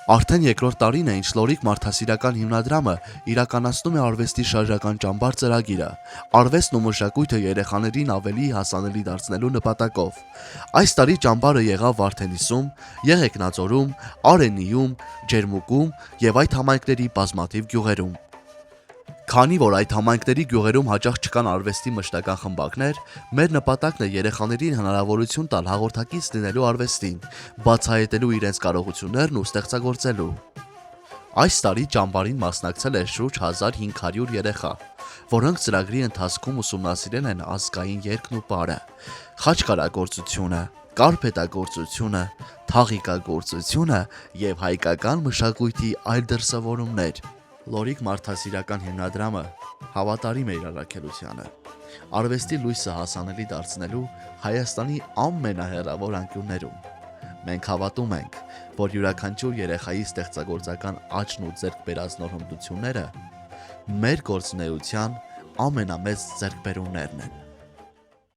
Արդեն երկրորդ տարին է, ինչ Լորիկ մարդասիրական հիմնադրամը իրականացնում է արվեստի շարժական ճամբար ծրագիրը, արվեստն ու մշակույթը երեխաներին ավելի հասանելի դարձնելու նպատակով։ Այս տարի ճամբարը եղավ Վարդենիսում, Եղեգնաձորում, Արենիում, Ջերմուկում եւ այդ համայնքների բազմաթիվ գյուղերում։ Քանի որ այդ համայնքների գյուղերում հաճախ չկան արվեստի մշտական խմբակներ, մեր նպատակն է երեխաներին հնարավորություն տալ հաղորդակից լինելու արվեստին, բացահայտելու իրենց կարողություններն ու ստեղծագործելու։ Այս տարի ճամբարին մասնակցել է շուրջ 1500 երեխա, որոնք ծրագրի ընթացքում ուսումնասիրել են ազգային երգն ու պարը, խաչկարագործությունը, կարպետագործությունը, թաղիկագործությունը եւ հայկական մշակույթի այլ դրսևորումներ։ Լորիկ մարդասիրական հիմնադրամը հավատարիմ է իր առաքելությանը՝ արվեստի լույսը հասանելի դարձնելու Հայաստանի ամենահեռավոր անկյուններում։ Մենք հավատում ենք, որ յուրաքանչյուր երեխայի ստեղծագործական աճն ու ձեռք բերած նոր հմտությունները մեր գործունեության ամենամեծ ձեռքբերումներն են։